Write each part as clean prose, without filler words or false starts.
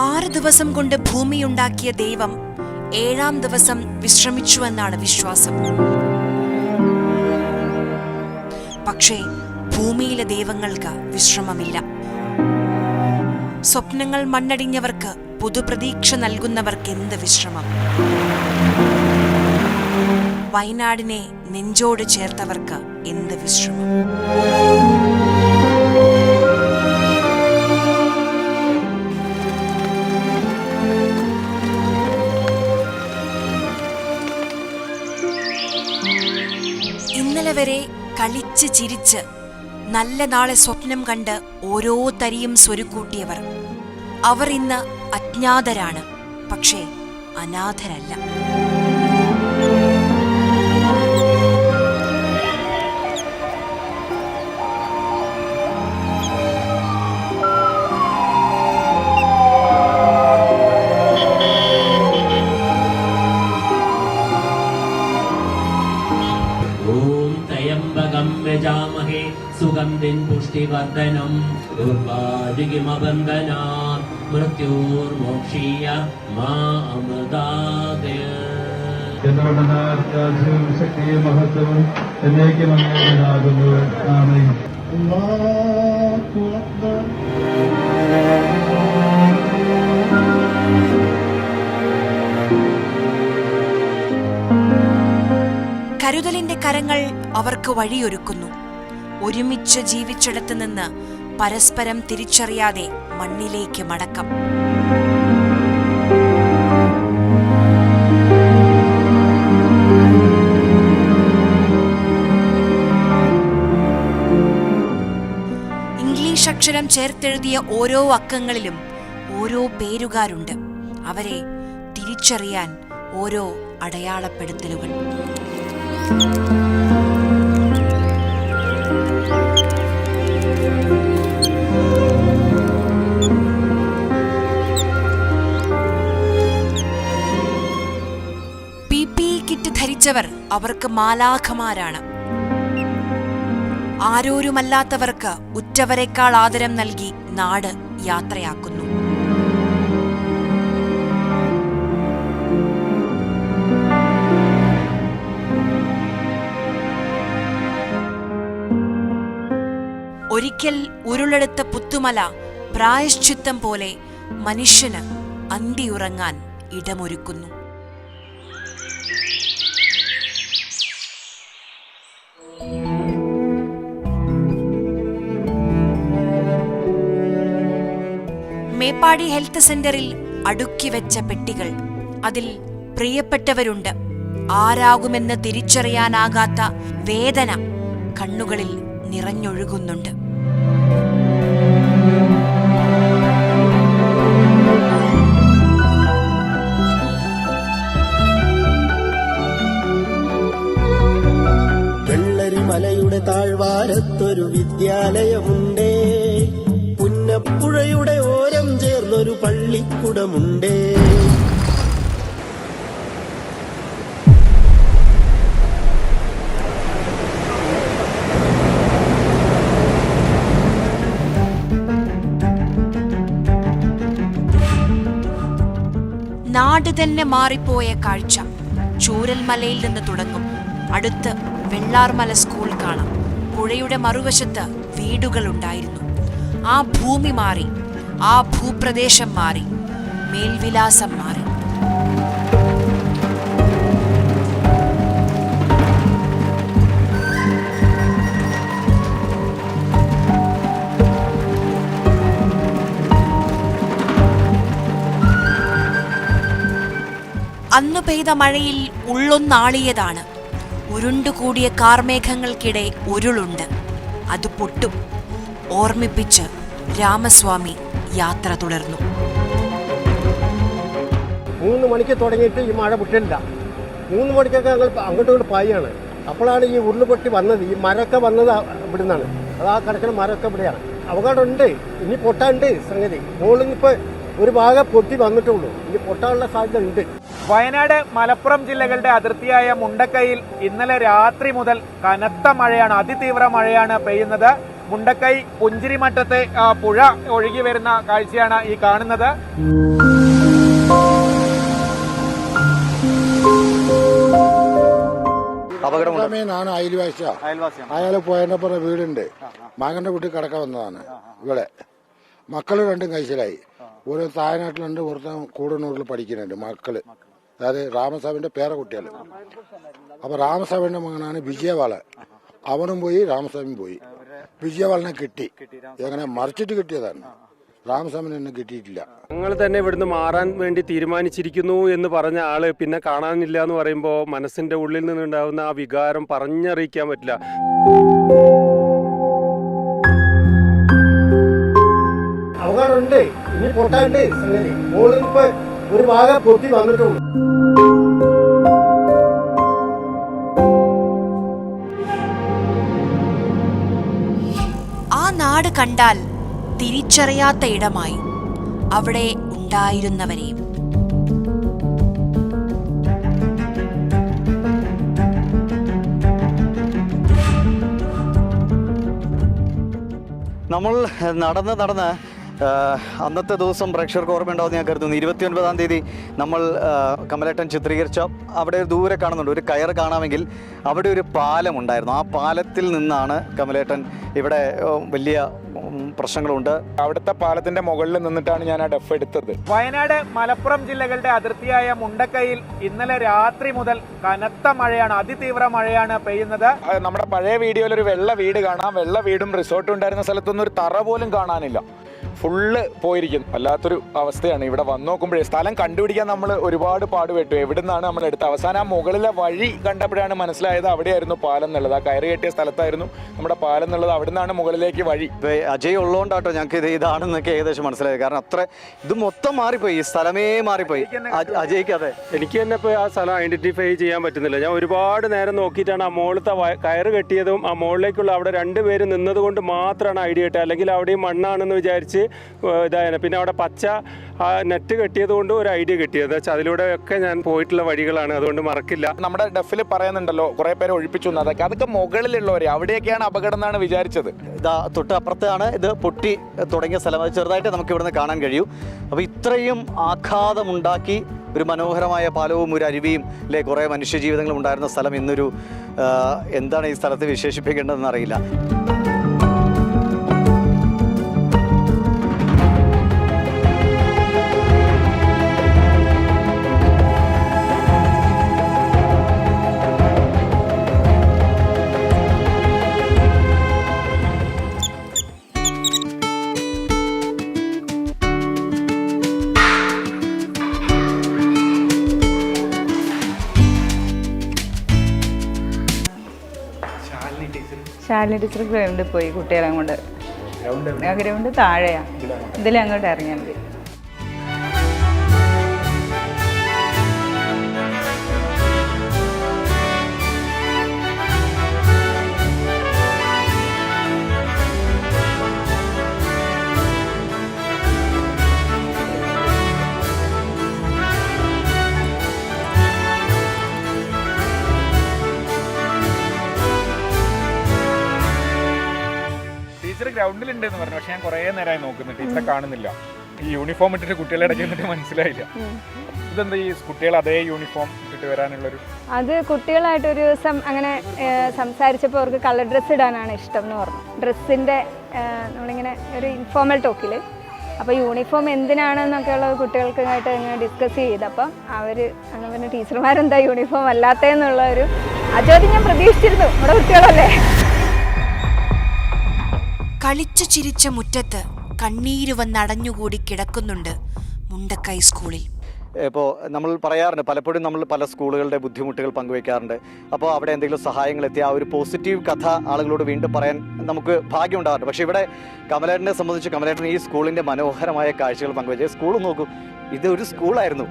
ആറ് ദിവസം കൊണ്ട് ഭൂമിയുണ്ടാക്കിയ ദൈവം 7-ാം ദിവസം വിശ്രമിച്ചുവെന്നാണ് വിശ്വാസം. പക്ഷേ ഭൂമിയിലെ ദൈവങ്ങൾക്ക് വിശ്രമമില്ല. സ്വപ്നങ്ങൾ മണ്ണടിഞ്ഞവർക്ക് പുതുപ്രതീക്ഷ നൽകുന്നവർക്ക് എന്ത് വിശ്രമം? വയനാടിനെ നെഞ്ചോട് ചേർത്തവർക്ക് എന്ത് വിശ്രമം? ഇന്നലെ വരെ കളിച്ച് ചിരിച്ച് നല്ല നാളെ സ്വപ്നം കണ്ട് ഓരോ തരിയും സ്വരുക്കൂട്ടിയവർ, അവർ ഇന്ന് അജ്ഞാതരാണ്, പക്ഷേ അനാഥരല്ല. യജാമഹേ സുഗന്ധിം പുഷ്ടിവർദ്ധനം ദുർവാരികിമബന്ധനാത് മൃത്യോർമോക്ഷീയ മാ അമൃതാദയ. ശക്തിയും മഹത്വവും എന്നേക്കും അങ്ങേതാകുന്നു. ആമേൻ. കരുതലിന്റെ കരങ്ങൾ അവർക്ക് വഴിയൊരുക്കുന്നു. ഒരുമിച്ച് ജീവിച്ചിടത്ത് നിന്ന് പരസ്പരം തിരിച്ചറിയാതെ മണ്ണിലേക്ക് മടക്കം. ഇംഗ്ലീഷ് അക്ഷരം ചേർത്തെഴുതിയ ഓരോ അക്കങ്ങളിലും ഓരോ പേരുകാരുണ്ട്. അവരെ തിരിച്ചറിയാൻ ഓരോ അടയാളപ്പെടുത്തലുകൾ. PPE കിറ്റ് ധരിച്ചവർ അവർക്ക് മാലാഖമാരാണ്. ആരോരുമല്ലാത്തവർക്ക് ഉറ്റവരെക്കാൾ ആദരം നൽകി നാട് യാത്രയാക്കുന്നു. ഒരിക്കൽ ഉരുളെടുത്ത പുത്തുമല പ്രായശ്ചിത്തം പോലെ മനുഷ്യന് അന്തിയുറങ്ങാൻ ഇടമൊരുക്കുന്നു. മേപ്പാടി ഹെൽത്ത് സെന്ററിൽ അടുക്കി വെച്ച പെട്ടികൾ. അതിൽ പ്രിയപ്പെട്ടവരുണ്ട്. ആരാകുമെന്ന് തിരിച്ചറിയാനാകാത്ത വേദന കണ്ണുകളിൽ നിറഞ്ഞൊഴുകുന്നുണ്ട്. വെള്ളരിമലയുടെ താഴ്വാരത്തൊരു വിദ്യാലയമുണ്ടേ, പുന്നപ്പുഴയുടെ ഓരം ചേർന്നൊരു പള്ളിക്കുടമുണ്ടേ. നാട് തന്നെ മാറിപ്പോയ കാഴ്ച. ചൂരൽമലയിൽ നിന്ന് തുടങ്ങും. അടുത്ത് വെള്ളാർമല സ്കൂൾ കാണാം. പുഴയുടെ മറുവശത്ത് വീടുകളുണ്ടായിരുന്നു. ആ ഭൂമി മാറി, ആ ഭൂപ്രദേശം മാറി, മേൽവിലാസം മാറി. അന്നു പെയ്ത മഴയിൽ ഉള്ളൊന്നാളിയതാണ്. ഉരുണ്ടുകൂടിയ കാർമേഘങ്ങൾക്കിടെ ഉരുളുണ്ട്. അത് പൊട്ടും. ഓർമ്മിപ്പിച്ച് രാമസ്വാമി യാത്ര തുടർന്നു. 3 മണിക്ക് തുടങ്ങിയിട്ട് ഈ മഴ വിട്ടില്ല. 3 മണിക്കൊക്കെ ഞങ്ങൾ അങ്ങോട്ടും ഇങ്ങോട്ട് പായാണ്. അപ്പോഴാണ് ഈ ഉരുളുപൊട്ടി വന്നത്. ഈ മരമൊക്കെ വന്നത് ഇവിടുന്നാണ്. അത് ആ കിടക്കുന്ന മരമൊക്കെ ഇവിടെയാണ്. അപകടമുണ്ട്. ഇനി പൊട്ടാണ്ട് സംഗതി. മുകളിൽ ഇപ്പോൾ ഒരു ഭാഗം പൊട്ടി വന്നിട്ടുള്ളൂ. ഇനി പൊട്ടാനുള്ള സാധ്യത ഉണ്ട്. വയനാട്, മലപ്പുറം ജില്ലകളുടെ അതിർത്തിയായ മുണ്ടക്കയിൽ ഇന്നലെ രാത്രി മുതൽ കനത്ത മഴയാണ്, അതിതീവ്ര മഴയാണ് പെയ്യുന്നത്. മുണ്ടക്കൈ പുഞ്ചിരിമറ്റത്തെ പുഴ ഒഴുകി വരുന്ന കാഴ്ചയാണ് ഈ കാണുന്നത്. ഞാൻ അയാൾ പോയതിനപ്പുറം വീടുണ്ട്. മകന്റെ വീട്ടിൽ കിടക്കാൻ വന്നതാണ്. ഇവിടെ മക്കള് രണ്ടും കഴിച്ചിലായി. ഒരു തായനാട്ടിലുണ്ട്, ഒരുത്തൻ കൂടനൂരിൽ പഠിക്കുന്നുണ്ട് മക്കള്. അതായത് രാമസ്വാമിന്റെ പേരക്കുട്ടികൾ. അപ്പൊ രാമസ്വാമിന്റെ മകനാണ് വിജയവാളൻ. അവനും പോയി, രാമസ്വാമിയും പോയി. വിജയവാളനെ കിട്ടി. എങ്ങനെ മറിച്ചിട്ട് കിട്ടിയതാണ്. രാമസ്വാമിനെ എന്നെ കിട്ടിയിട്ടില്ല. ഞങ്ങൾ തന്നെ ഇവിടുന്ന് മാറാൻ വേണ്ടി തീരുമാനിച്ചിരിക്കുന്നു എന്ന് പറഞ്ഞ ആള് പിന്നെ കാണാനില്ല എന്ന് പറയുമ്പോൾ മനസ്സിന്റെ ഉള്ളിൽ നിന്നുണ്ടാകുന്ന ആ വികാരം പറഞ്ഞറിയിക്കാൻ പറ്റില്ല. അവകാശമുണ്ട്, ഇനി പൊട്ടാണ്ട് സംഗതി. മോളിപ്പോ ഒരു ഭാഗം പൊട്ടി വന്നിട്ടുള്ളൂ. ആ നാട് കണ്ടാൽ തിരിച്ചറിയാത്ത ഇടമായി അവിടെ ഉണ്ടായിരുന്നവരെയും. നമ്മൾ നടന്ന് അന്നത്തെ ദിവസം പ്രേക്ഷകർക്ക് ഓർമ്മയുണ്ടാവുമെന്ന് ഞാൻ കരുതുന്നു. 29-ാം തീയതി നമ്മൾ കമലേട്ടൻ ചിത്രീകരിച്ച അവിടെ ദൂരെ കാണുന്നുണ്ട്, ഒരു കയറ് കാണാമെങ്കിൽ അവിടെ ഒരു പാലം ഉണ്ടായിരുന്നു. ആ പാലത്തിൽ നിന്നാണ് കമലേട്ടൻ ഇവിടെ വലിയ പ്രശ്നങ്ങളുണ്ട്. അവിടുത്തെ പാലത്തിന്റെ മുകളിൽ നിന്നിട്ടാണ് ഞാൻ ആ ഡഫ് എടുത്തത്. വയനാട് മലപ്പുറം ജില്ലകളുടെ അതിർത്തിയായ മുണ്ടക്കൈയിൽ ഇന്നലെ രാത്രി മുതൽ കനത്ത മഴയാണ്, അതിതീവ്ര മഴയാണ് പെയ്യുന്നത്. നമ്മുടെ പഴയ വീഡിയോയിൽ ഒരു വെള്ള വീട് കാണാം. വെള്ള വീടും റിസോർട്ടും ഉണ്ടായിരുന്ന സ്ഥലത്തൊന്നും ഒരു തറ പോലും കാണാനില്ല. ഫുള്ള് പോയിരിക്കുന്നു. വല്ലാത്തൊരു അവസ്ഥയാണ്. ഇവിടെ വന്നു നോക്കുമ്പോഴേ സ്ഥലം കണ്ടുപിടിക്കാൻ നമ്മൾ ഒരുപാട് പാടുപെട്ടു. എവിടെ നിന്നാണ് നമ്മൾ എടുത്തത്. അവസാനം ആ മുകളിലെ വഴി കണ്ടപ്പോഴാണ് മനസ്സിലായത് അവിടെയായിരുന്നു പാലം എന്നുള്ളത്. ആ കയറ് കെട്ടിയ സ്ഥലത്തായിരുന്നു നമ്മുടെ പാലം എന്നുള്ളത്. അവിടെ നിന്നാണ് മുകളിലേക്ക് വഴി. അജയ് ഉള്ളതുകൊണ്ടാട്ടോ ഞങ്ങൾക്ക് ഇതാണെന്നൊക്കെ ഏകദേശം മനസ്സിലായത്. കാരണം അത്ര ഇത് മൊത്തം മാറിപ്പോയി, ഈ സ്ഥലമേ മാറിപ്പോയി. അജയ്ക്ക് അതെ, എനിക്ക് തന്നെ ഇപ്പോൾ ആ സ്ഥലം ഐഡന്റിഫൈ ചെയ്യാൻ പറ്റുന്നില്ല. ഞാൻ ഒരുപാട് നേരം നോക്കിയിട്ടാണ് ആ മുകളിലത്തെ കയറ് കെട്ടിയതും ആ മുകളിലേക്കുള്ള അവിടെ രണ്ടുപേര് നിന്നത് കൊണ്ട് മാത്രമാണ് ഐഡിയ കിട്ടുക. അല്ലെങ്കിൽ അവിടെയും മണ്ണാണെന്ന് വിചാരിച്ച് ഇതായിരുന്നു. പിന്നെ അവിടെ പച്ച നെറ്റ് കെട്ടിയത് കൊണ്ട് ഒരു ഐഡിയ കിട്ടിയത്. അതിലൂടെ ഒക്കെ ഞാൻ പോയിട്ടുള്ള വഴികളാണ്, അതുകൊണ്ട് മറക്കില്ല. നമ്മുടെ ഡഫിൽ പറയുന്നുണ്ടല്ലോ കുറെ പേരെ ഒഴിപ്പിച്ചു. അതൊക്കെ മുകളിലുള്ളവര്, അവിടെയൊക്കെയാണ് അപകടം എന്നാണ് വിചാരിച്ചത്. ഇതാ തൊട്ട് അപ്പുറത്താണ് ഇത് പൊട്ടി തുടങ്ങിയ സ്ഥലം. അത് ചെറുതായിട്ട് നമുക്ക് ഇവിടുന്ന് കാണാൻ കഴിയും. അപ്പോൾ ഇത്രയും ആഘാതമുണ്ടാക്കി ഒരു മനോഹരമായ പാലവും ഒരു അരുവിയും അല്ലെ കുറേ മനുഷ്യജീവിതങ്ങളും ഉണ്ടായിരുന്ന സ്ഥലം ഇന്നൊരു എന്താണ് ഈ സ്ഥലത്ത് വിശേഷിപ്പിക്കേണ്ടതെന്ന് അറിയില്ല. ശാലിനി ടീച്ചർ ഗ്രൗണ്ടിൽ പോയി കുട്ടികളെ കൊണ്ട്. ഗ്രൗണ്ട് താഴെയാ, ഇതിലെ അങ്ങോട്ട് ഇറങ്ങിയാൽ മതി. ടീച്ചർ ഗ്രൗണ്ടിലുണ്ടെന്ന് പറഞ്ഞു. പക്ഷെ ഞാൻ കുറേ നേരമായി നോക്കുന്നു, ടീച്ചറെ കാണുന്നില്ല. ഈ യൂണിഫോം ഇട്ടിട്ട് കുട്ടികളെ ഇടയ്ക്ക് എന്നിട്ട് മനസ്സിലായില്ല. ഇതെന്താ ഈ കുട്ടികൾ അതേ യൂണിഫോം ഇട്ടിട്ട് വരാനുള്ളൊരു? അത് കുട്ടികളായിട്ട് ഒരു ദിവസം അങ്ങനെ സംസാരിച്ചപ്പോൾ അവർക്ക് കളർ ഡ്രസ്സ് ഇടാനാണ് ഇഷ്ടം എന്ന് പറഞ്ഞു. ഡ്രസ്സിൻ്റെ നമ്മളിങ്ങനെ ഒരു ഇൻഫോർമൽ ടോക്കിൽ അപ്പോൾ യൂണിഫോം എന്തിനാണെന്നൊക്കെ ഉള്ളത് കുട്ടികൾക്കായിട്ട് ഇങ്ങനെ ഡിസ്കസ് ചെയ്തപ്പം അവർ അങ്ങനെ പിന്നെ ടീച്ചർമാരെന്താ യൂണിഫോം അല്ലാത്തതെന്നുള്ള ഒരു ചോദ്യം ഞാൻ പ്രതീക്ഷിച്ചിരുന്നു. നമ്മുടെ കുട്ടികളല്ലേ. കളിച്ചു ചിരിച്ച മുറ്റത്ത് കണ്ണീര് വന്നടഞ്ഞുകൂടി കിടക്കുന്നുണ്ട് മുണ്ടക്കൈ സ്കൂളിൽ. ഇപ്പോൾ നമ്മൾ പറയാറുണ്ട്, പലപ്പോഴും നമ്മൾ പല സ്കൂളുകളുടെ ബുദ്ധിമുട്ടുകൾ പങ്കുവയ്ക്കാറുണ്ട്. അപ്പോൾ അവിടെ എന്തെങ്കിലും സഹായങ്ങൾ എത്തി ആ ഒരു പോസിറ്റീവ് കഥ ആളുകളോട് വീണ്ടും പറയാൻ നമുക്ക് ഭാഗ്യം ഉണ്ടാകാറുണ്ട്. പക്ഷേ ഇവിടെ കമലേട്ടനെ സംബന്ധിച്ച് കമലേട്ടൻ ഈ സ്കൂളിൻ്റെ മനോഹരമായ കാഴ്ചകൾ പങ്കുവയ്ക്കുക. സ്കൂൾ നോക്കൂ, ഇതൊരു സ്കൂളായിരുന്നു.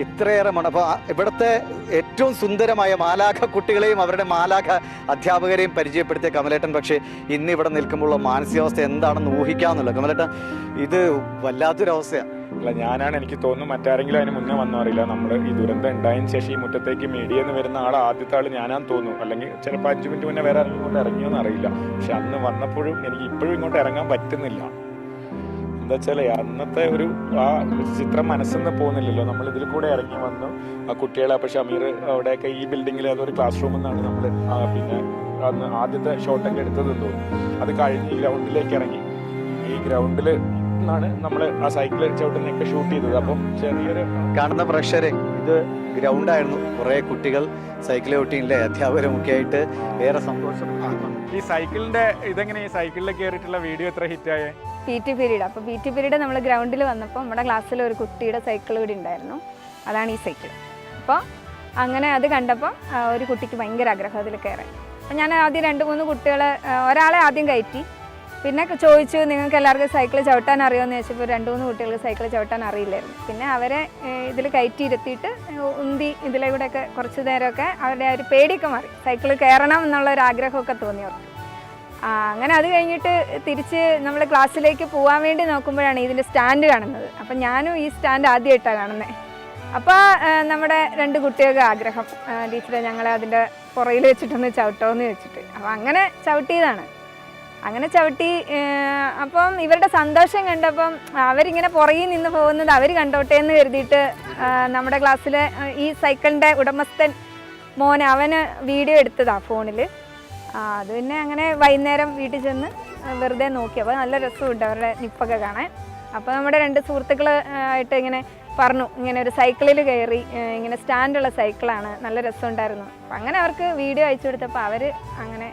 ഇത്രയേറെ അപ്പോൾ ഇവിടുത്തെ ഏറ്റവും സുന്ദരമായ മാലാഖ കുട്ടികളെയും അവരുടെ മാലാഖ അധ്യാപകരെയും പരിചയപ്പെടുത്തിയ കമലേട്ടൻ പക്ഷേ ഇന്ന് ഇവിടെ നിൽക്കുമ്പോഴുള്ള മാനസികാവസ്ഥ എന്താണെന്ന് ഊഹിക്കാമെന്നല്ലോ. കമലേട്ടൻ, ഇത് വല്ലാത്തൊരവസ്ഥയാണ്. അല്ല, ഞാനാണ്, എനിക്ക് തോന്നുന്നു മറ്റാരെങ്കിലും അതിന് മുന്നേ വന്നോ അറിയില്ല. നമ്മൾ ഈ ദുരന്തം ഉണ്ടായതിനു ശേഷം ഈ മുറ്റത്തേക്ക് മീഡിയയിൽ നിന്ന് വരുന്ന ആദ്യത്തെ ആൾ ഞാനാന്ന് തോന്നുന്നു. അല്ലെങ്കിൽ ചിലപ്പോൾ 5 മിനിറ്റ് മുന്നേ വേറെ ഇങ്ങോട്ട് ഇറങ്ങിയോന്ന് അറിയില്ല. പക്ഷെ അന്ന് വന്നപ്പോഴും എനിക്ക് ഇപ്പോഴും ഇങ്ങോട്ട് ഇറങ്ങാൻ പറ്റുന്നില്ല. എന്താ വെച്ചാൽ അന്നത്തെ ആ ചിത്രം മനസ്സിൽ നിന്ന് പോകുന്നില്ലല്ലോ. നമ്മൾ ഇതിൽ കൂടെ ഇറങ്ങി വന്നു, ആ കുട്ടികളെ. അപ്പോൾ ഷമീർ അവിടെയൊക്കെ ഈ ബിൽഡിങ്ങിൽ അതൊരു ക്ലാസ് റൂമിൽ നിന്നാണ് നമ്മൾ പിന്നെ അന്ന് ആദ്യത്തെ ഷോട്ടൊക്കെ എടുത്തതെന്ന് തോന്നുന്നു. അത് കഴിഞ്ഞ് ഈ ഗ്രൗണ്ടിലേക്ക് ഇറങ്ങി. ഈ ഗ്രൗണ്ടിൽ ാണ് നമ്മൾ ആ സൈക്കിൾ ചവിട്ടുന്നൊക്കെ ഷൂട്ട് ചെയ്തത്. അപ്പം ചെറിയൊരു കാണുന്ന പ്രേക്ഷകരെ, ഇത് ഗ്രൗണ്ടായിരുന്നു. കുറേ കുട്ടികൾ സൈക്കിൾ ചവിട്ടിയില്ലേ, അധ്യാപകരും ഒക്കെ ആയിട്ട് ഏറെ സന്തോഷം. ഈ സൈക്കിളിന്റെ ഇതെങ്ങനെ, ഈ സൈക്കിളിൽ കയറിയിട്ടുള്ള വീഡിയോ എത്ര ഹിറ്റായേ? PT period. അപ്പോൾ PT പീരീഡ് നമ്മൾ ഗ്രൗണ്ടിൽ വന്നപ്പോൾ നമ്മുടെ ക്ലാസ്സിൽ ഒരു കുട്ടിയുടെ സൈക്കിൾ കൂടി ഉണ്ടായിരുന്നു. അതാണ് ഈ സൈക്കിൾ. അപ്പോൾ അങ്ങനെ അത് കണ്ടപ്പോൾ ഒരു കുട്ടിക്ക് ഭയങ്കര ആഗ്രഹം അതിൽ കയറാൻ. അപ്പോൾ ഞാൻ ആദ്യം 2-3 കുട്ടികളെ, ഒരാളെ ആദ്യം കയറ്റി. പിന്നെ ചോദിച്ചു, നിങ്ങൾക്ക് എല്ലാവർക്കും സൈക്കിൾ ചവിട്ടാൻ അറിയുമെന്ന് ചോദിച്ചപ്പോൾ 2-3 കുട്ടികൾക്ക് സൈക്കിൾ ചവിട്ടാൻ അറിയില്ലായിരുന്നു. പിന്നെ അവരെ ഇതിൽ കയറ്റി ഇരുത്തിയിട്ട് ഉന്തി ഇതിലൂടെയൊക്കെ കുറച്ച് നേരമൊക്കെ അവരുടെ ഒരു പേടിയൊക്കെ മാറി. സൈക്കിൾ കയറണം എന്നുള്ളൊരു ആഗ്രഹമൊക്കെ തോന്നി അവർക്ക്. അങ്ങനെ അത് കഴിഞ്ഞിട്ട് തിരിച്ച് നമ്മൾ ക്ലാസ്സിലേക്ക് പോകാൻ വേണ്ടി നോക്കുമ്പോഴാണ് ഇതിൻ്റെ സ്റ്റാൻഡ് കാണുന്നത്. അപ്പം ഞാനും ഈ സ്റ്റാൻഡ് ആദ്യമായിട്ടാണ് കാണുന്നത്. അപ്പോൾ നമ്മുടെ 2 കുട്ടികൾക്ക് ആഗ്രഹം, ടീച്ചറെ ഞങ്ങളെ അതിൻ്റെ പുറയിൽ വെച്ചിട്ടൊന്ന് ചവിട്ടോന്ന് ചോദിച്ചിട്ട്. അപ്പോൾ അങ്ങനെ ചവിട്ടിയതാണ്. അങ്ങനെ ചവിട്ടി. അപ്പം ഇവരുടെ സന്തോഷം കണ്ടപ്പം അവരിങ്ങനെ പുറകിൽ നിന്ന് പോകുന്നത് അവർ കണ്ടോട്ടെ എന്ന് കരുതിയിട്ട് നമ്മുടെ ക്ലാസ്സിലെ ഈ സൈക്കിളിൻ്റെ ഉടമസ്ഥൻ മോൻ, അവന് വീഡിയോ എടുത്തതാണ് ഫോണിൽ. അത് പിന്നെ അങ്ങനെ വൈകുന്നേരം വീട്ടിൽ ചെന്ന് വെറുതെ നോക്കി. അപ്പോൾ നല്ല രസമുണ്ട് അവരുടെ നിപ്പൊക്കെ കാണാൻ. അപ്പോൾ നമ്മുടെ 2 സുഹൃത്തുക്കൾ ആയിട്ട് ഇങ്ങനെ പറഞ്ഞു, ഇങ്ങനെ ഒരു സൈക്കിളിൽ കയറി, ഇങ്ങനെ സ്റ്റാൻഡുള്ള സൈക്കിളാണ്, നല്ല രസമുണ്ടായിരുന്നു. അപ്പം അങ്ങനെ അവർക്ക് വീഡിയോ അയച്ചു കൊടുത്തപ്പോൾ അവർ അങ്ങനെ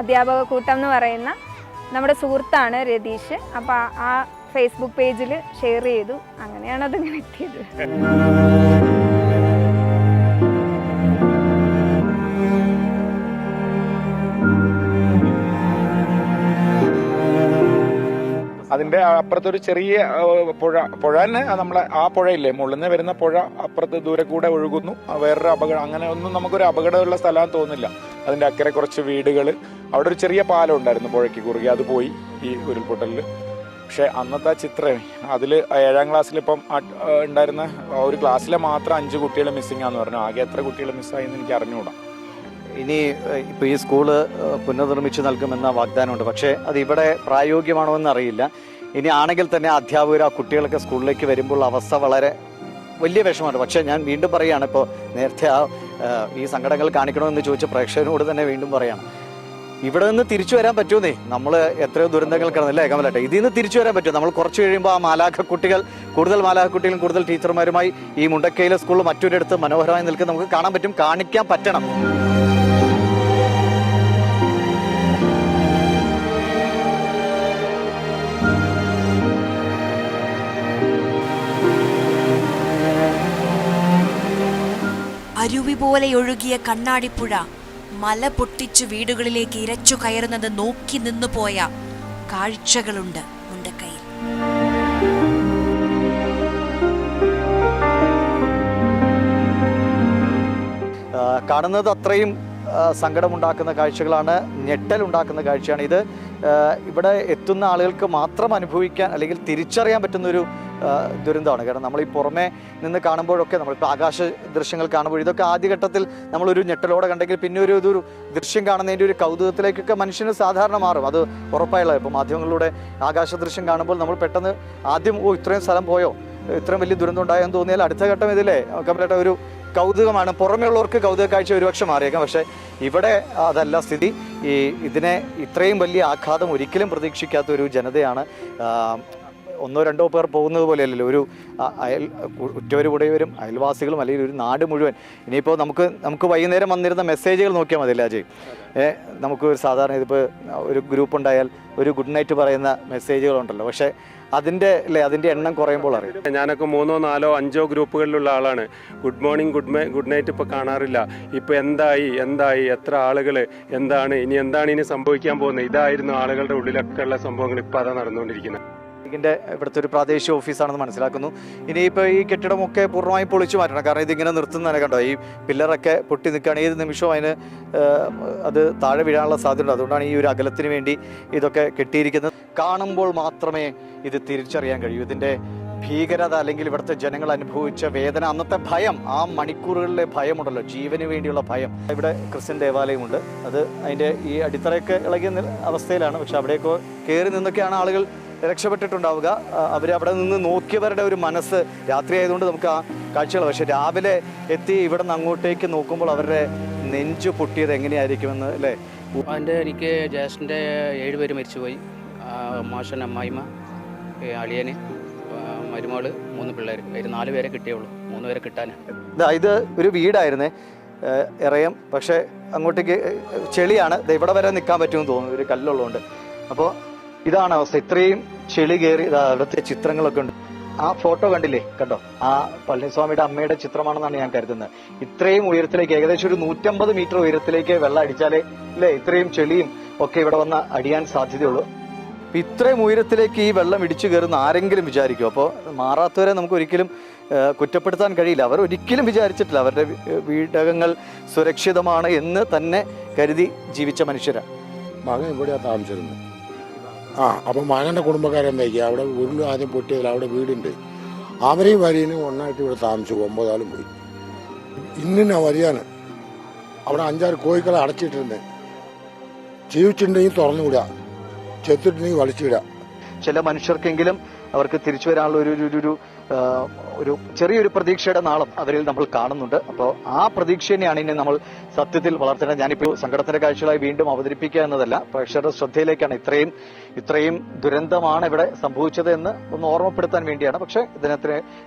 അധ്യാപക കൂട്ടം എന്ന് പറയുന്ന നമ്മുടെ സുഹൃത്താണ് രതീഷ്. അപ്പോൾ ആ ഫേസ്ബുക്ക് പേജിൽ ഷെയർ ചെയ്തു. അങ്ങനെയാണ് അതിങ്ങനെ എത്തിയത്. അതിന്റെ അപ്പുറത്തൊരു ചെറിയ പുഴ തന്നെ, നമ്മളെ ആ പുഴയില്ലേ, മുകളിൽ നിന്ന് വരുന്ന പുഴ അപ്പുറത്ത് ദൂരെ കൂടെ ഒഴുകുന്നു. വേറൊരു അപകടം, അങ്ങനെ ഒന്നും നമുക്കൊരു അപകടമുള്ള സ്ഥലം തോന്നില്ല. അതിന്റെ അക്കരെ കുറച്ച് വീടുകൾ, അവിടെ ഒരു ചെറിയ പാലം ഉണ്ടായിരുന്നു പുഴയ്ക്ക് കുറുകെ, അത് പോയി ഈ ഉരുൾപൊട്ടലിൽ. പക്ഷെ അന്നത്തെ ആ ചിത്രം, അതിൽ 7ാം ക്ലാസ്സിലിപ്പം ഉണ്ടായിരുന്ന ഒരു ക്ലാസ്സിലെ മാത്രം 5 കുട്ടികൾ മിസ്സിംഗ് ആണെന്ന് പറഞ്ഞു. ആകെ എത്ര കുട്ടികൾ മിസ്സായെന്ന് എനിക്ക് അറിഞ്ഞുകൂടാ. ഇനി ഇപ്പോൾ ഈ സ്കൂള് പുനർനിർമ്മിച്ച് നൽകുമെന്ന വാഗ്ദാനമുണ്ട്. പക്ഷേ അത് ഇവിടെ പ്രായോഗികമാണോ എന്നറിയില്ല. ഇനി ആണെങ്കിൽ തന്നെ അധ്യാപകർ ആ കുട്ടികളൊക്കെ സ്കൂളിലേക്ക് വരുമ്പോൾ അവസ്ഥ വളരെ വലിയ വിഷമമാണ്. പക്ഷേ ഞാൻ വീണ്ടും പറയുകയാണ്, ഇപ്പോൾ നേരത്തെ ഈ സങ്കടങ്ങൾ കാണിക്കണമെന്ന് ചോദിച്ച പ്രേക്ഷകനോട് തന്നെ വീണ്ടും പറയുകയാണ്, ഇവിടെ നിന്ന് തിരിച്ചു വരാൻ പറ്റുമെന്നേ. നമ്മൾ എത്രയോ ദുരന്തങ്ങൾ കിടന്നല്ലേ കമലട്ടെ, ഇതിൽ നിന്ന് തിരിച്ചു വരാൻ പറ്റും. നമ്മൾ കുറച്ച് കഴിയുമ്പോൾ ആ കൂടുതൽ മാലാഖക്കുട്ടികളും കൂടുതൽ ടീച്ചർമാരുമായി ഈ മുണ്ടക്കയിലെ സ്കൂളിൽ മറ്റൊരിടത്ത് മനോഹരമായി നിൽക്കുന്ന നമുക്ക് കാണാൻ പറ്റും, കാണിക്കാൻ പറ്റണം. അരുവി പോലെ ഒഴുകിയ കണ്ണാടിപ്പുഴ മല പൊട്ടിച്ചു വീടുകളിലേക്ക് ഇരച്ചു കയറുന്നത് നോക്കി നിന്നുപോയ കാഴ്ചകളുണ്ട് മുണ്ടക്കയിൽ. കാണുന്നത് അത്രയും സങ്കടമുണ്ടാക്കുന്ന കാഴ്ചകളാണ്, ഞെട്ടലുണ്ടാക്കുന്ന കാഴ്ചയാണ്. ഇത് ഇവിടെ എത്തുന്ന ആളുകൾക്ക് മാത്രം അനുഭവിക്കാൻ അല്ലെങ്കിൽ തിരിച്ചറിയാൻ പറ്റുന്നൊരു ദുരന്തമാണ്. കാരണം നമ്മൾ ഈ പുറമെ നിന്ന് കാണുമ്പോഴൊക്കെ, നമ്മളിപ്പോൾ ആകാശ ദൃശ്യങ്ങൾ കാണുമ്പോൾ ഇതൊക്കെ ആദ്യഘട്ടത്തിൽ നമ്മളൊരു ഞെട്ടലോടെ കണ്ടെങ്കിൽ പിന്നെ ഒരു ദൃശ്യം കാണുന്നതിൻ്റെ ഒരു കൗതുകത്തിലേക്കൊക്കെ മനുഷ്യന് സാധാരണ മാറും. അത് ഉറപ്പായുള്ള ഇപ്പോൾ മാധ്യമങ്ങളിലൂടെ ആകാശ ദൃശ്യം കാണുമ്പോൾ നമ്മൾ പെട്ടെന്ന് ആദ്യം ഇത്രയും സ്ഥലം പോയോ, ഇത്രയും വലിയ ദുരന്തം ഉണ്ടായെന്ന് തോന്നിയാൽ അടുത്ത ഘട്ടം ഇതിലെ കമലേട്ട ഒരു കൗതുകമാണ്. പുറമെയുള്ളവർക്ക് കൗതുക കാഴ്ച ഒരുപക്ഷെ മാറിയേക്കാം. പക്ഷേ ഇവിടെ അതല്ല സ്ഥിതി. ഇതിനെ ഇത്രയും വലിയ ആഘാതം ഒരിക്കലും പ്രതീക്ഷിക്കാത്ത ഒരു ജനതയാണ്. 1-2 പേർ പോകുന്നത് പോലെയല്ലല്ലോ, ഒരു ഉറ്റവരും അയൽവാസികളും അല്ലെങ്കിൽ ഒരു നാട് മുഴുവൻ. ഇനിയിപ്പോൾ നമുക്ക് വൈകുന്നേരം വന്നിരുന്ന മെസ്സേജുകൾ നോക്കിയാൽ മതിയല്ലേ അജയ്? നമുക്ക് സാധാരണ ഇതിപ്പോൾ ഒരു ഗ്രൂപ്പ് ഉണ്ടായാൽ ഒരു ഗുഡ് നൈറ്റ് പറയുന്ന മെസ്സേജുകളുണ്ടല്ലോ. പക്ഷേ അതിൻ്റെ എണ്ണം കുറയുമ്പോൾ അറിയാം. ഞാനൊക്കെ 3, 4, 5 ഗ്രൂപ്പുകളിലുള്ള ആളാണ്. ഗുഡ് മോർണിംഗ്, ഗുഡ് നൈറ്റ് ഇപ്പോൾ കാണാറില്ല. ഇപ്പോൾ എന്തായി എത്ര ആളുകൾ, എന്താണ് ഇനി സംഭവിക്കാൻ പോകുന്നത്? ഇതായിരുന്നു ആളുകളുടെ ഉള്ളിലൊക്കെ ഉള്ള സംഭവങ്ങൾ. ഇപ്പോൾ അതാണ് നടന്നുകൊണ്ടിരിക്കുന്നത്. ഇവിടുത്തെ ഒരു പ്രാദേശിക ഓഫീസാണെന്ന് മനസ്സിലാക്കുന്നു. ഇനിയിപ്പോൾ ഈ കെട്ടിടമൊക്കെ പൂർണ്ണമായും പൊളിച്ചു മാറ്റണം. കാരണം ഇതിങ്ങനെ നിർത്തുന്നതിനെ കണ്ടോ, ഈ പില്ലറൊക്കെ പൊട്ടി നിൽക്കുകയാണ്. ഏത് നിമിഷവും അത് താഴെ വീഴാനുള്ള സാധ്യതയുണ്ട്. അതുകൊണ്ടാണ് ഈ ഒരു അകലത്തിന് വേണ്ടി ഇതൊക്കെ കെട്ടിയിരിക്കുന്നത്. കാണുമ്പോൾ മാത്രമേ ഇത് തിരിച്ചറിയാൻ കഴിയൂ. ഇതിൻ്റെ ഭീകരത അല്ലെങ്കിൽ ഇവിടുത്തെ ജനങ്ങൾ അനുഭവിച്ച വേദന, അന്നത്തെ ഭയം, ആ മണിക്കൂറുകളിലെ ഭയമുണ്ടല്ലോ, ജീവന് വേണ്ടിയുള്ള ഭയം. ഇവിടെ ക്രിസ്ത്യൻ ദേവാലയമുണ്ട്, അത് അതിൻ്റെ ഈ അടിത്തറയൊക്കെ ഇളകിയ അവസ്ഥയിലാണ്. പക്ഷെ അവിടെയൊക്കെ കയറി നിന്നൊക്കെയാണ് ആളുകൾ രക്ഷപ്പെട്ടിട്ടുണ്ടാവുക. അവിടെ നിന്ന് നോക്കിയവരുടെ ഒരു മനസ്സ്, രാത്രി ആയതുകൊണ്ട് നമുക്ക് ആ കാഴ്ചകൾ, പക്ഷെ രാവിലെ എത്തി ഇവിടെ നിന്ന് അങ്ങോട്ടേക്ക് നോക്കുമ്പോൾ അവരുടെ നെഞ്ചു പൊട്ടിയത് എങ്ങനെയായിരിക്കുമെന്ന് അല്ലേ. എനിക്ക് ജ്യേഷ്ഠൻ്റെ 7 പേര് മരിച്ചുപോയി. മാഷൻ, അമ്മായിമ്മ, അളിയന്, മരുമകള്, 3 പിള്ളേർ. അതിൽ 4 പേരെ കിട്ടിയുള്ളൂ, 3 പേരെ കിട്ടാൻ. ഇത് ഒരു വീടായിരുന്നേ, ഇറയം. പക്ഷേ അങ്ങോട്ടേക്ക് ചെളിയാണ്. ഇവിടെ വരെ നിൽക്കാൻ പറ്റുമെന്ന് തോന്നുന്നു, ഒരു കല്ലുള്ളതുകൊണ്ട്. അപ്പോൾ ഇതാണ് അവസ്ഥ. ഇത്രയും ചെളി കയറി അവിടുത്തെ ചിത്രങ്ങളൊക്കെ ഉണ്ട്. ആ ഫോട്ടോ കണ്ടില്ലേ, കണ്ടോ, ആ പളനിസ്വാമിയുടെ അമ്മയുടെ ചിത്രമാണെന്നാണ് ഞാൻ കരുതുന്നത്. ഇത്രയും ഉയരത്തിലേക്ക്, ഏകദേശം ഒരു 150 മീറ്റർ ഉയരത്തിലേക്ക് വെള്ളം അടിച്ചാലേ അല്ലേ ഇത്രയും ചെളിയും ഒക്കെ ഇവിടെ വന്ന് അടിയാൻ സാധ്യതയുള്ളൂ. ഇത്രയും ഉയരത്തിലേക്ക് ഈ വെള്ളം ഇടിച്ചു കയറുന്ന ആരെങ്കിലും വിചാരിക്കും? അപ്പോൾ മാറാത്തവരെ നമുക്ക് ഒരിക്കലും കുറ്റപ്പെടുത്താൻ കഴിയില്ല. അവർ ഒരിക്കലും വിചാരിച്ചിട്ടില്ല. അവരുടെ വീടകങ്ങൾ സുരക്ഷിതമാണ് എന്ന് തന്നെ കരുതി ജീവിച്ച മനുഷ്യരാണ്. മകൻ ഇവിടെയാണ് താമസിച്ചിരുന്നത്. അപ്പം മകൻ്റെ കുടുംബക്കാരെന്തായിരിക്കും, അവിടെ ഉരുൾ ആദ്യം പൊട്ടിയതിൽ അവിടെ വീടുണ്ട്. അവരെയും വരിയനും ഒന്നായിട്ട് ഇവിടെ താമസിച്ചു. 9 ആളും പോയി. ഇന്നിനാ വരികയാണ്. അവിടെ 5-6 കോഴിക്കളെ അടച്ചിട്ടിരുന്നത്. ജീവിച്ചിട്ടുണ്ടെങ്കിൽ തുറന്നുവിടുക, ചെത്തിട്ടുണ്ടെങ്കിൽ വലിച്ചിടുക. ചില മനുഷ്യർക്കെങ്കിലും അവർക്ക് തിരിച്ചു വരാനുള്ള ഒരു ചെറിയൊരു പ്രതീക്ഷയുടെ നാളം അവരിൽ നമ്മൾ കാണുന്നുണ്ട്. അപ്പോൾ ആ പ്രതീക്ഷ തന്നെയാണ് ഇനി നമ്മൾ സത്യത്തിൽ വളർത്തേണ്ടത്. ഞാനിപ്പോൾ സങ്കടത്തിന്റെ കാഴ്ചകളായി വീണ്ടും അവതരിപ്പിക്കുക എന്നതല്ല, പ്രേക്ഷകരുടെ ശ്രദ്ധയിലേക്കാണ് ഇത്രയും ദുരന്തമാണ് ഇവിടെ സംഭവിച്ചത് എന്ന് ഒന്ന് ഓർമ്മപ്പെടുത്താൻ വേണ്ടിയാണ്. പക്ഷെ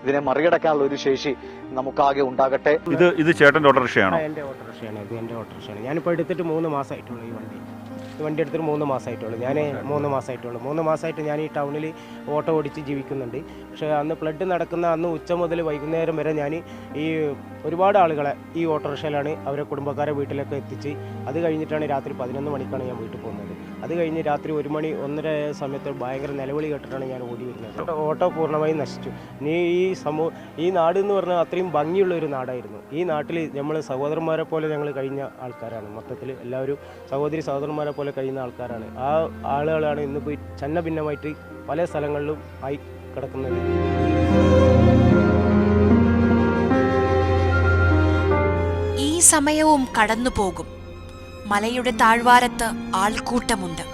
ഇതിനെ മറികടക്കാനുള്ള ഒരു ശേഷി നമുക്കാകെ ഉണ്ടാകട്ടെ. ഇത് ചേട്ടൻ്റെ ഓട്ടോറിക്ഷയാണോ? എൻ്റെ ഓട്ടോറിക്ഷയാണ്. ഇത് എൻ്റെ ഓട്ടോറിക്ഷയാണ്. ഞാനിപ്പോൾ എടുത്തിട്ട് 3 മാസമായിട്ടുള്ളൂ. ഈ വണ്ടി എടുത്തിട്ട് 3 മാസമായിട്ടുള്ളൂ. ഞാൻ 3 മാസമായിട്ടുള്ളൂ. 3 മാസമായിട്ട് ഞാൻ ഈ ടൗണിൽ ഓട്ടോ ഓടിച്ച് ജീവിക്കുന്നുണ്ട്. പക്ഷേ അന്ന് ഫ്ലഡ് നടക്കുന്ന അന്ന് ഉച്ച മുതൽ വൈകുന്നേരം വരെ ഞാൻ ഈ ഒരുപാട് ആളുകളെ ഈ ഓട്ടോറിക്ഷയിലാണ് അവരെ കുടുംബക്കാരെ വീട്ടിലൊക്കെ എത്തിച്ച്, അത് കഴിഞ്ഞിട്ടാണ് രാത്രി 11 മണിക്കാണ് ഞാൻ വീട്ടിൽ പോകുന്നത്. അത് കഴിഞ്ഞ് രാത്രി 1 മണി 1:30 സമയത്ത് ഭയങ്കര നിലവിളി കേട്ടിട്ടാണ് ഞാൻ ഓടി വരുന്നത്. ഓട്ടോ പൂർണ്ണമായും നശിച്ചു. ഇനി ഈ നാട് എന്ന് പറഞ്ഞാൽ അത്രയും ഭംഗിയുള്ള ഒരു നാടായിരുന്നു. ഈ നാട്ടിൽ നമ്മൾ സഹോദരന്മാരെ പോലെ ഞങ്ങൾ കഴിഞ്ഞ ആൾക്കാരാണ്. മൊത്തത്തിൽ എല്ലാവരും സഹോദരന്മാരെ പോലെ കഴിയുന്ന ആൾക്കാരാണ്. ആ ആളുകളാണ് ഇന്ന് പോയി ഛന്ന ഭിന്നമായിട്ട് പല സ്ഥലങ്ങളിലും ആയി കിടക്കുന്നത്. ഈ സമയവും കടന്നു പോകും. മലയുടെ താഴ്വാരത്ത് ആൾക്കൂട്ടമുണ്ട്,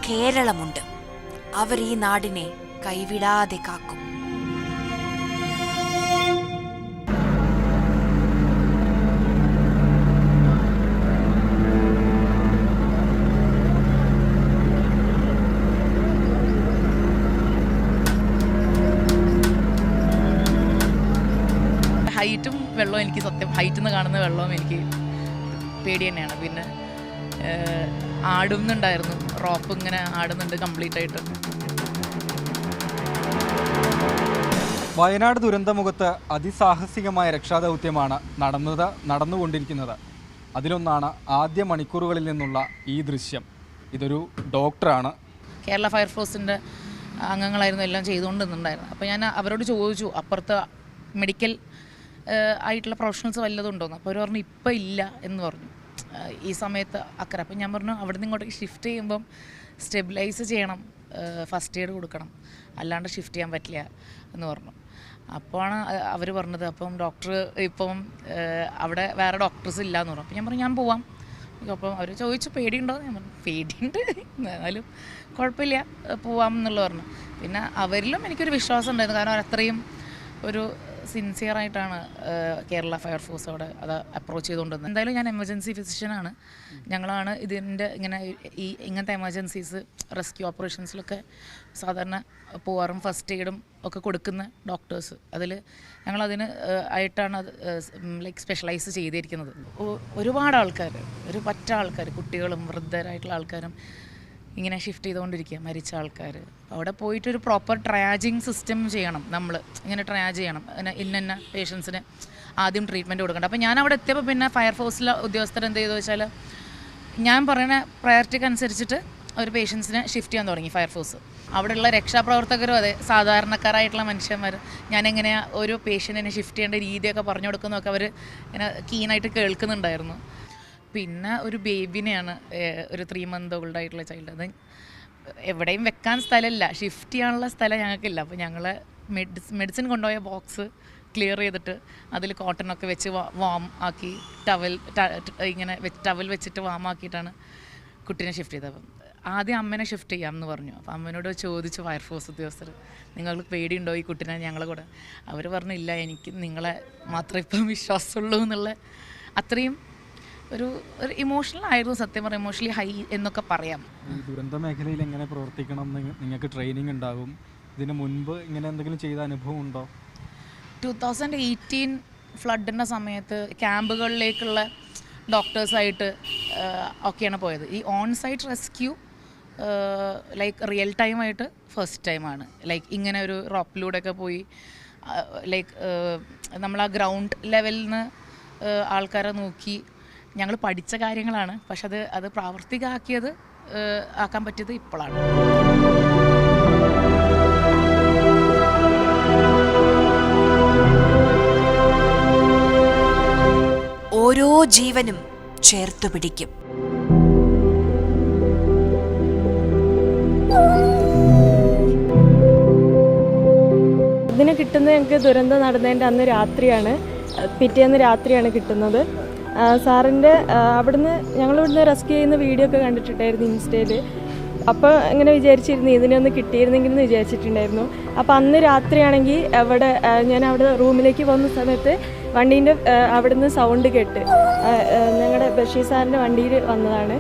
കേരളമുണ്ട്. അവർ ഈ നാടിനെ കൈവിടാതെ കാക്കും. ഹൈറ്റും വെള്ളവും എനിക്ക് സത്യം, ഹൈറ്റിൽ നിന്ന് കാണുന്ന വെള്ളവും എനിക്ക് പേടി തന്നെയാണ്. പിന്നെ ആടുന്നുണ്ടായിരുന്നു, റോപ്പ് ഇങ്ങനെ ആടുന്നുണ്ട് കംപ്ലീറ്റ് ആയിട്ട്. വയനാട് ദുരന്തമുഖത്ത് അതിസാഹസികമായ രക്ഷാദൗത്യമാണ് നടന്നുകൊണ്ടിരിക്കുന്നത്. അതിലൊന്നാണ് ആദ്യ മണിക്കൂറുകളിൽ നിന്നുള്ള ഈ ദൃശ്യം. ഇതൊരു ഡോക്ടറാണ്. കേരള ഫയർഫോഴ്സിൻ്റെ അംഗങ്ങളായിരുന്നു എല്ലാം ചെയ്തുകൊണ്ടിരുന്നുണ്ടായിരുന്നു. അപ്പോൾ ഞാൻ അവരോട് ചോദിച്ചു അപ്പുറത്ത് മെഡിക്കൽ ആയിട്ടുള്ള പ്രൊഫഷണൽസ് വല്ലതും ഉണ്ടോയെന്ന്. അപ്പോൾ അവർ പറഞ്ഞു ഇപ്പം ഇല്ല എന്ന് പറഞ്ഞു ഈ സമയത്ത് അക്കരെ. അപ്പോൾ ഞാൻ പറഞ്ഞു അവിടെ നിന്ന് ഇങ്ങോട്ടേക്ക് ഷിഫ്റ്റ് ചെയ്യുമ്പം സ്റ്റെബിലൈസ് ചെയ്യണം, ഫസ്റ്റ് എയ്ഡ് കൊടുക്കണം, അല്ലാണ്ട് ഷിഫ്റ്റ് ചെയ്യാൻ പറ്റില്ല എന്ന് പറഞ്ഞു. അപ്പോഴാണ് അവർ പറഞ്ഞത് അപ്പം ഡോക്ടർ ഇപ്പം അവിടെ വേറെ ഡോക്ടേഴ്സ് ഇല്ല എന്ന് പറഞ്ഞു. അപ്പോൾ ഞാൻ പറഞ്ഞു ഞാൻ പോവാം. അപ്പം അവർ ചോദിച്ചു പേടിയുണ്ടോ? ഞാൻ പറഞ്ഞു പേടിയുണ്ട്, എന്നാലും കുഴപ്പമില്ല പോവാം എന്നുള്ളത് പറഞ്ഞു. പിന്നെ അവരിലും എനിക്കൊരു വിശ്വാസം ഉണ്ടായിരുന്നു, കാരണം അവരത്രയും ഒരു സിൻസിയറായിട്ടാണ് കേരള ഫയർഫോഴ്സ് അവിടെ അത് അപ്രോച്ച് ചെയ്തുകൊണ്ടിരുന്നത്. എന്തായാലും ഞാൻ എമർജൻസി ഫിസിഷ്യനാണ്. ഞങ്ങളാണ് ഇതിൻ്റെ ഇങ്ങനത്തെ എമർജൻസീസ് റെസ്ക്യൂ ഓപ്പറേഷൻസിലൊക്കെ സാധാരണ പോവാറും ഫസ്റ്റ് എയ്ഡും ഒക്കെ കൊടുക്കുന്ന ഡോക്ടേഴ്സ്. അതിൽ ഞങ്ങളതിന് ആയിട്ടാണ് അത് ലൈക്ക് സ്പെഷ്യലൈസ് ചെയ്തിരിക്കുന്നത്. ഒരുപാട് ആൾക്കാർ, ഒരു പറ്റ ആൾക്കാർ, കുട്ടികളും വൃദ്ധരായിട്ടുള്ള ആൾക്കാരും ഇങ്ങനെ ഷിഫ്റ്റ് ചെയ്തുകൊണ്ടിരിക്കുക, മരിച്ച ആൾക്കാർ. അവിടെ പോയിട്ടൊരു പ്രോപ്പർ ട്രയാജിങ് സിസ്റ്റം ചെയ്യണം. നമ്മൾ ഇങ്ങനെ ട്രയാജ് ചെയ്യണം, ഇന്ന പേഷ്യൻസിന് ആദ്യം ട്രീറ്റ്മെൻറ്റ് കൊടുക്കേണ്ട. അപ്പോൾ ഞാൻ അവിടെ എത്തിയപ്പോൾ പിന്നെ ഫയർഫോഴ്സിലെ ഉദ്യോഗസ്ഥർ എന്ത് ചെയ്തു വെച്ചാൽ ഞാൻ പറയുന്ന പ്രയോറിറ്റിക്ക് അനുസരിച്ചിട്ട് ഒരു പേഷ്യൻസിനെ ഷിഫ്റ്റ് ചെയ്യാൻ തുടങ്ങി ഫയർഫോഴ്സ്. അവിടെയുള്ള രക്ഷാപ്രവർത്തകരും അതെ സാധാരണക്കാരായിട്ടുള്ള മനുഷ്യന്മാർ ഞാൻ എങ്ങനെയാണ് ഒരു പേഷ്യൻറ്റിനെ ഷിഫ്റ്റ് ചെയ്യേണ്ട രീതിയൊക്കെ പറഞ്ഞു കൊടുക്കുന്നതൊക്കെ അവർ ഇങ്ങനെ കീനായിട്ട് കേൾക്കുന്നുണ്ടായിരുന്നു. പിന്നെ ഒരു ബേബിനെയാണ്, ഒരു 3 month ഓൾഡ് ആയിട്ടുള്ള ചൈൽഡ്, അത് എവിടെയും വെക്കാൻ സ്ഥലമില്ല, ഷിഫ്റ്റ് ചെയ്യാനുള്ള സ്ഥലം ഞങ്ങൾക്കില്ല. അപ്പോൾ ഞങ്ങൾ മെഡിസിൻ കൊണ്ടുപോയ ബോക്സ് ക്ലിയർ ചെയ്തിട്ട് അതിൽ കോട്ടണൊക്കെ വെച്ച് വാം ആക്കി ഇങ്ങനെ ടവൽ വെച്ചിട്ട് വാം ആക്കിയിട്ടാണ് കുട്ടീനെ ഷിഫ്റ്റ് ചെയ്തത്. അപ്പം ആദ്യം അമ്മേനെ ഷിഫ്റ്റ് ചെയ്യാമെന്ന് പറഞ്ഞു. അപ്പോൾ അമ്മേനോട് ചോദിച്ചു ഫയർഫോഴ്സ് ഉദ്യോഗസ്ഥർ, നിങ്ങൾക്ക് പേടിയുണ്ടോ ഈ കുട്ടീനെ ഞങ്ങളെ കൂടെ? അവർ പറഞ്ഞില്ല, എനിക്ക് നിങ്ങളെ മാത്രമേ ഇപ്പം വിശ്വാസമുള്ളൂ എന്നുള്ള അത്രയും ഒരു ഇമോഷണൽ ആയിരുന്നു. സത്യം പറയാം, ഇമോഷണലി ഹൈ എന്നൊക്കെ പറയാം. ഈ ദുരന്ത മേഖലയിൽ എങ്ങനെ പ്രവർത്തിക്കണം എന്ന് നിങ്ങൾക്ക് ട്രെയിനിങ് ഉണ്ടാകും. ഇതിന് മുൻപ് ഇങ്ങനെ എന്തെങ്കിലും ചെയ്ത അനുഭവം ഉണ്ടോ? 2018 ഫ്ലഡിൻ്റെ സമയത്ത് ക്യാമ്പുകളിലേക്കുള്ള ഡോക്ടേഴ്സായിട്ട് ഒക്കെയാണ് പോയത്. ഈ on site rescue like real ടൈമായിട്ട് ഫസ്റ്റ് ടൈമാണ്. ലൈക്ക് ഇങ്ങനെ ഒരു റോപ്പിലൂടെയൊക്കെ പോയി ലൈക്ക് നമ്മൾ ആ ഗ്രൗണ്ട് ലെവലിൽ നിന്ന് ആൾക്കാരെ നോക്കി ഞങ്ങൾ പഠിച്ച കാര്യങ്ങളാണ്. പക്ഷെ അത് ആക്കാൻ പറ്റിയത് ഇപ്പോഴാണ്. ഓരോ ജീവനും ചേർത്തു പിടിക്കും. ഇതിന് കിട്ടുന്നത് ഞങ്ങൾക്ക് ദുരന്തം നടന്നതിൻ്റെ അന്ന് രാത്രിയാണ്, പിറ്റേന്ന് രാത്രിയാണ് കിട്ടുന്നത്. സാറിൻ്റെ ഞങ്ങളിവിടുന്ന് റെസ്ക്യൂ ചെയ്യുന്ന വീഡിയോ ഒക്കെ കണ്ടിട്ടുണ്ടായിരുന്നു ഇൻസ്റ്റയിൽ. അപ്പോൾ ഇങ്ങനെ വിചാരിച്ചിരുന്നു ഇതിനൊന്ന് കിട്ടിയിരുന്നെങ്കിൽ എന്ന് വിചാരിച്ചിട്ടുണ്ടായിരുന്നു. അപ്പോൾ അന്ന് രാത്രിയാണെങ്കിൽ ഞാൻ അവിടെ റൂമിലേക്ക് പോകുന്ന സമയത്ത് വണ്ടീൻ്റെ അവിടുന്ന് സൗണ്ട് കേട്ട് ഞങ്ങളുടെ ബഷീർ സാറിൻ്റെ വണ്ടിയിൽ വന്നതാണ്.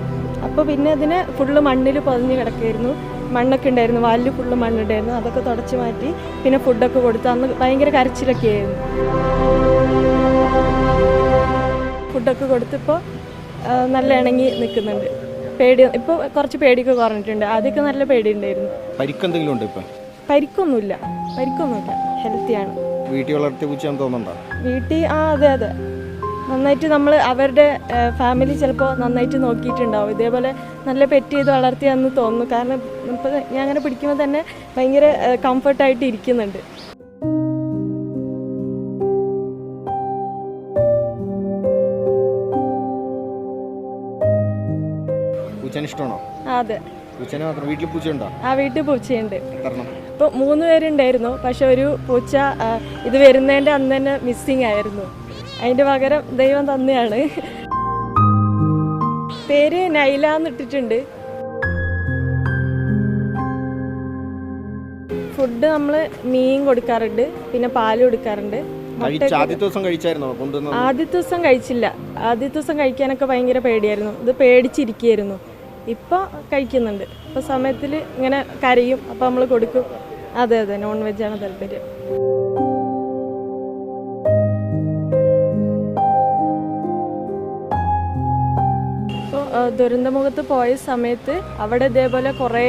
അപ്പോൾ പിന്നെ അതിന് ഫുള്ള് മണ്ണിൽ പൊതിഞ്ഞ് കിടക്കുകയായിരുന്നു. മണ്ണൊക്കെ ഉണ്ടായിരുന്നു, വാലിൽ ഫുള്ള് മണ്ണുണ്ടായിരുന്നു. അതൊക്കെ തുടച്ച് മാറ്റി പിന്നെ ഫുഡൊക്കെ കൊടുത്ത് അന്ന് ഭയങ്കര കരച്ചിലൊക്കെ ആയിരുന്നു. ഫുഡൊക്കെ കൊടുത്തിപ്പോൾ നല്ല ഇണങ്ങി നിൽക്കുന്നുണ്ട്. ഇപ്പോൾ കുറച്ച് പേടിയൊക്കെ കുറഞ്ഞിട്ടുണ്ട്. ആദ്യമൊക്കെ നല്ല പേടിയുണ്ടായിരുന്നു. പരിക്കെന്തെങ്കിലും ഉണ്ടോ? ഇപ്പം പരിക്കൊന്നുമില്ല, ഹെൽത്തിയാണ്. വീട്ടിൽ വളർത്തിയ പൂച്ചയാണെന്ന് തോന്നുന്നുണ്ടോ? വീട്ടിൽ അതെ നന്നായിട്ട് നമ്മൾ അവരുടെ ഫാമിലി ചിലപ്പോൾ നന്നായിട്ട് നോക്കിയിട്ടുണ്ടാവും. ഇതേപോലെ നല്ല പെറ്റ് ചെയ്ത് വളർത്തിയാന്ന് തോന്നുന്നു. കാരണം ഇപ്പോൾ ഞാൻ അങ്ങനെ പിടിക്കുമ്പോൾ തന്നെ ഭയങ്കര കംഫർട്ടായിട്ട് ഇരിക്കുന്നുണ്ട്. പൂച്ചനെ ഇഷ്ടമാണോ? അതെ. പൂച്ചനെ മാത്രം? വീട്ടിൽ പൂച്ചയുണ്ടോ? വീട്ടിൽ പൂച്ചയുണ്ട്. ഇപ്പോൾ 3 പേരുണ്ടായിരുന്നു. പക്ഷെ ഒരു പൂച്ച ഇത് വരുന്നതിൻ്റെ അന്ന് തന്നെ മിസ്സിങ് ആയിരുന്നു. അതിൻ്റെ പകരം ദൈവം തന്നെയാണ്. പേര് നൈല എന്നിട്ടിട്ടുണ്ട്. ഫുഡ് നമ്മൾ മീൻ കൊടുക്കാറുണ്ട്, പിന്നെ പാല് കൊടുക്കാറുണ്ട്. ആദ്യത്തെ ദിവസം കഴിച്ചില്ല. ആദ്യത്തെ ദിവസം കഴിക്കാനൊക്കെ ഭയങ്കര പേടിയായിരുന്നു. ഇത് പേടിച്ചിരിക്കുകയായിരുന്നു. ഇപ്പോൾ കഴിക്കുന്നുണ്ട്. ഇപ്പോൾ സമയത്തിൽ ഇങ്ങനെ കരയും, അപ്പോൾ നമ്മൾ കൊടുക്കും. അതെ നോൺ വെജാണ് താല്പര്യം. ഇപ്പോൾ ദുരന്തമുഖത്ത് പോയ സമയത്ത് അവിടെ ഇതേപോലെ കുറേ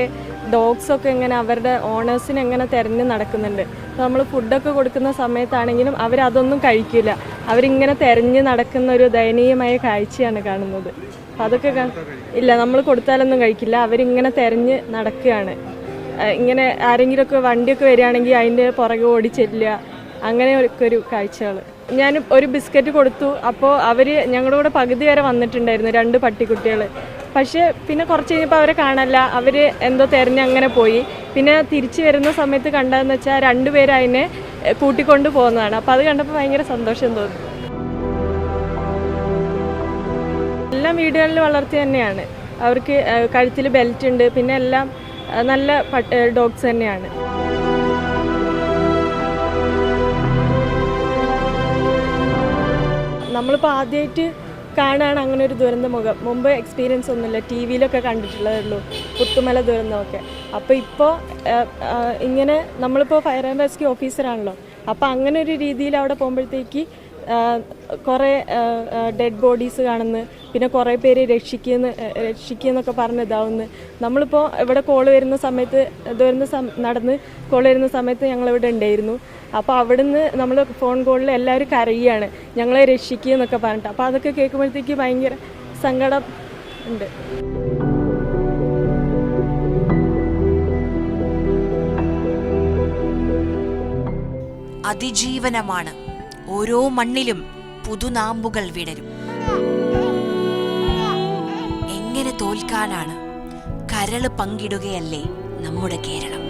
ഡോഗ്സൊക്കെ ഇങ്ങനെ അവരുടെ ഓണേഴ്സിനെ എങ്ങനെ തിരഞ്ഞ് നടക്കുന്നുണ്ട്. അപ്പോൾ നമ്മൾ ഫുഡൊക്കെ കൊടുക്കുന്ന സമയത്താണെങ്കിലും അവരതൊന്നും കഴിക്കില്ല. അവരിങ്ങനെ തിരഞ്ഞ് നടക്കുന്ന ഒരു ദയനീയമായ കാഴ്ചയാണ് കാണുന്നത്. അപ്പോൾ അതൊക്കെ ഇല്ല, നമ്മൾ കൊടുത്താലൊന്നും കഴിക്കില്ല. അവരിങ്ങനെ തിരഞ്ഞ് നടക്കുകയാണ്. ഇങ്ങനെ ആരെങ്കിലുമൊക്കെ വണ്ടിയൊക്കെ വരികയാണെങ്കിൽ അതിൻ്റെ പുറകെ ഓടിച്ചെല്ലുക, അങ്ങനെ ഒരു കാഴ്ചകൾ. ഞാൻ ഒരു ബിസ്ക്കറ്റ് കൊടുത്തു. അപ്പോൾ അവർ ഞങ്ങളുടെ കൂടെ പകുതി വരെ വന്നിട്ടുണ്ടായിരുന്നു, 2 പട്ടിക്കുട്ടികൾ. പക്ഷേ പിന്നെ കുറച്ച് കഴിഞ്ഞപ്പോൾ അവരെ കാണാനില്ല. അവർ എന്തോ തിരഞ്ഞ് അങ്ങനെ പോയി. പിന്നെ തിരിച്ചു വരുന്ന സമയത്ത് കണ്ടതെന്ന് വെച്ചാൽ 2 പേര് അതിനെ കൂട്ടിക്കൊണ്ട് പോകുന്നതാണ്. അപ്പോൾ അത് കണ്ടപ്പോൾ ഭയങ്കര സന്തോഷം തോന്നി. എല്ലാം വീടുകളിൽ വളർത്തി തന്നെയാണ്. അവർക്ക് കഴുത്തിൽ ബെൽറ്റ് ഉണ്ട്, പിന്നെ എല്ലാം നല്ല ഡോഗ്സ് തന്നെയാണ്. നമ്മളിപ്പോൾ ആദ്യമായിട്ട് കാണുകയാണ് അങ്ങനെ ഒരു ദുരന്തമുഖം. മുമ്പ് എക്സ്പീരിയൻസ് ഒന്നുമില്ല, TV യിലൊക്കെ കണ്ടിട്ടുള്ളതേ ഉള്ളൂ, പുത്തുമല ദുരന്തമൊക്കെ. അപ്പോൾ ഇപ്പോൾ ഇങ്ങനെ നമ്മളിപ്പോൾ ഫയർ ആൻഡ് റെസ്ക്യൂ ഓഫീസറാണല്ലോ. അപ്പോൾ അങ്ങനെ ഒരു രീതിയിൽ അവിടെ പോകുമ്പോഴത്തേക്ക് കുറേ ഡെഡ് ബോഡീസ് കാണുന്നു, പിന്നെ കുറേ പേര് രക്ഷിക്കുന്നൊക്കെ പറഞ്ഞ് ഇതാവുന്നു. നമ്മളിപ്പോൾ ഇവിടെ കോള് വരുന്ന സമയത്ത് നടന്ന് കോള് വരുന്ന സമയത്ത് ഞങ്ങളിവിടെ ഉണ്ടായിരുന്നു. അപ്പോൾ അവിടുന്ന് നമ്മൾ ഫോൺ കോളിൽ എല്ലാവരും കരയുകയാണ്, ഞങ്ങളെ രക്ഷിക്കുക എന്നൊക്കെ പറഞ്ഞിട്ട്. അപ്പോൾ അതൊക്കെ കേൾക്കുമ്പോഴത്തേക്ക് ഭയങ്കര സങ്കടം ഉണ്ട്. അതിജീവനമാണ്. ഓരോ മണ്ണിലും പുതുനാമ്പുകൾ വിടരും. എങ്ങനെ തോൽക്കാനാണ്? കരള് പങ്കിടുകയല്ലേ നമ്മുടെ കേരളം.